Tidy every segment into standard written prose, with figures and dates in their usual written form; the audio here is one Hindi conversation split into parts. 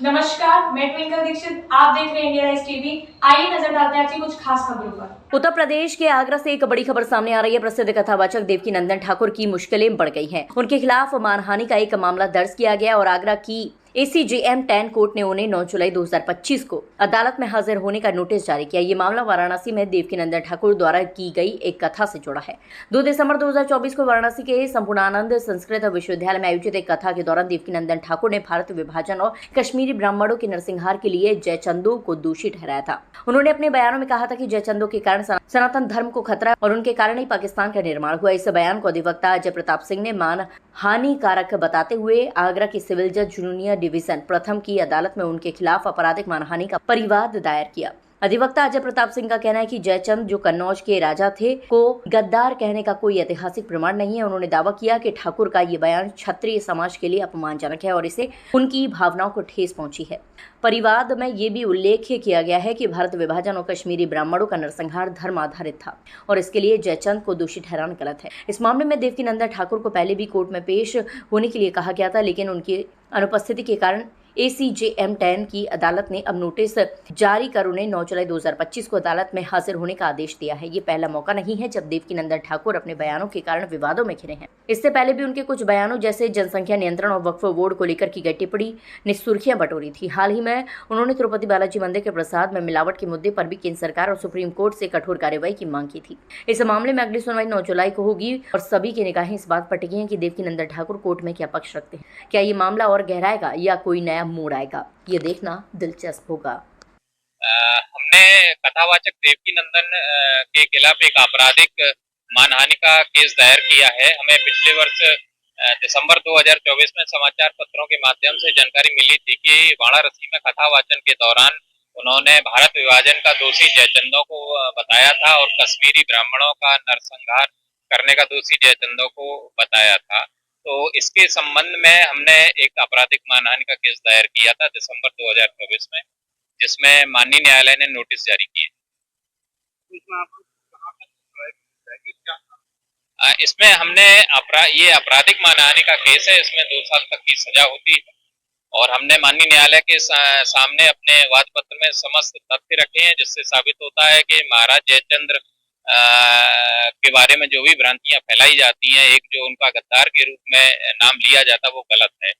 नमस्कार, मैं ट्विंकल दीक्षित। आप देख रहे हैं इंडिया राइज टीवी। आइए नजर डालते हैं आज की कुछ खास खबरों पर। उत्तर प्रदेश के आगरा से एक बड़ी खबर सामने आ रही है। प्रसिद्ध कथावाचक देवकीनंदन ठाकुर की मुश्किलें बढ़ गई हैं। उनके खिलाफ मानहानि का एक मामला दर्ज किया गया और आगरा की ACJM 10 कोर्ट ने उन्हें 9 जुलाई 2025 को अदालत में हाजिर होने का नोटिस जारी किया। ये मामला वाराणसी में देवकीनंदन ठाकुर द्वारा की गई एक कथा से जुड़ा है। 2 दिसंबर 2024 को वाराणसी के संपूर्णानंद संस्कृत विश्वविद्यालय में आयोजित एक कथा के दौरान देवकीनंदन ठाकुर ने भारत विभाजन और कश्मीरी ब्राह्मणों के नरसंहार के लिए जयचंदो को दोषी ठहराया था। उन्होंने अपने बयानों में कहा था कि जयचंदो के कारण सनातन धर्म को खतरा और उनके कारण ही पाकिस्तान का निर्माण हुआ। इस बयान को अधिवक्ता अजय प्रताप सिंह ने मान हानिकारक बताते हुए आगरा की सिविल जज जूनियर डिवीजन प्रथम की अदालत में उनके खिलाफ आपराधिक मानहानि का परिवाद दायर किया। अधिवक्ता अजय प्रताप सिंह का कहना है कि जयचंद जो कन्नौज के राजा थे को गद्दार कहने का कोई ऐतिहासिक प्रमाण नहीं है। उन्होंने दावा किया कि ठाकुर का ये बयान क्षत्रिय समाज के लिए अपमानजनक है और इससे उनकी भावनाओं को ठेस पहुंची है। परिवाद में ये भी उल्लेख किया गया है कि भारत विभाजन और कश्मीरी ब्राह्मणों का नरसंहार धर्म आधारित था और इसके लिए जयचंद को दोषी ठहराना गलत है। इस मामले में देवकीनंदन ठाकुर को पहले भी कोर्ट में पेश होने के लिए कहा गया था, लेकिन उनकी अनुपस्थिति के कारण ACJM 10 की अदालत ने अब नोटिस जारी कर उन्हें 9 जुलाई 2025 को अदालत में हाजिर होने का आदेश दिया है। ये पहला मौका नहीं है जब देवकीनंदन ठाकुर अपने बयानों के कारण विवादों में घिरे हैं। इससे पहले भी उनके कुछ बयानों जैसे जनसंख्या नियंत्रण और वक्फ बोर्ड को लेकर की गई टिप्पणी ने सुर्खियां बटोरी थी। हाल ही में उन्होंने तिरुपति बालाजी मंदिर के प्रसाद में मिलावट के मुद्दे पर भी केंद्र सरकार और सुप्रीम कोर्ट से कठोर कार्रवाई की मांग की थी। इस मामले में अगली सुनवाई 9 जुलाई को होगी और सभी की निगाहें इस बात पर टिकी हैं कि देवकीनंदन ठाकुर कोर्ट में क्या पक्ष रखते हैं। क्या ये मामला और गहराएगा या कोई नया मोड़ आएगा, ये देखना दिलचस्प होगा। हमने कथावाचक देवकीनंदन के खिलाफ एक आपराधिक मानहानि का केस दायर किया है। हमें पिछले वर्ष दिसंबर 2024 में समाचार पत्रों के माध्यम से जानकारी मिली थी कि वाराणसी में कथा वाचन के दौरान उन्होंने भारत विभाजन का दोषी जयचंदो को बताया था और कश्मीरी ब्राह्मणों का नरसंहार करने का दोषी जयचंदो को बताया था। तो इसके संबंध में हमने एक आपराधिक मानहानि का केस दायर किया था दिसंबर 2024 में, जिसमें माननीय न्यायालय ने नोटिस जारी किए। इसमें हमने ये आपराधिक मानहानि का केस है। इसमें 2 साल तक की सजा होती है और हमने माननीय न्यायालय के सामने अपने वाद पत्र में समस्त तथ्य रखे हैं, जिससे साबित होता है कि महाराज जयचंद्र के बारे में जो भी भ्रांतियां फैलाई जाती हैं, एक जो उनका गद्दार के रूप में नाम लिया जाता वो गलत है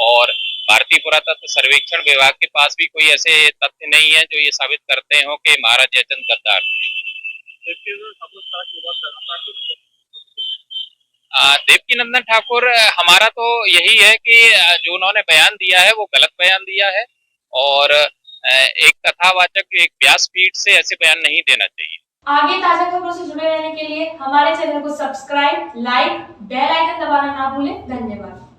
और भारतीय पुरातत्व सर्वेक्षण विभाग के पास भी कोई ऐसे तथ्य नहीं है जो ये साबित करते हो कि महाराज जयचंद गद्दार थे। देवकीनंदन ठाकुर, हमारा तो यही है कि जो उन्होंने बयान दिया है वो गलत बयान दिया है और एक कथावाचक एक व्यासपीठ से ऐसे बयान नहीं देना चाहिए। आगे ताजा खबरों से जुड़े रहने के लिए हमारे चैनल को सब्सक्राइब, लाइक, बेल आइकन दबाना ना भूलें। धन्यवाद।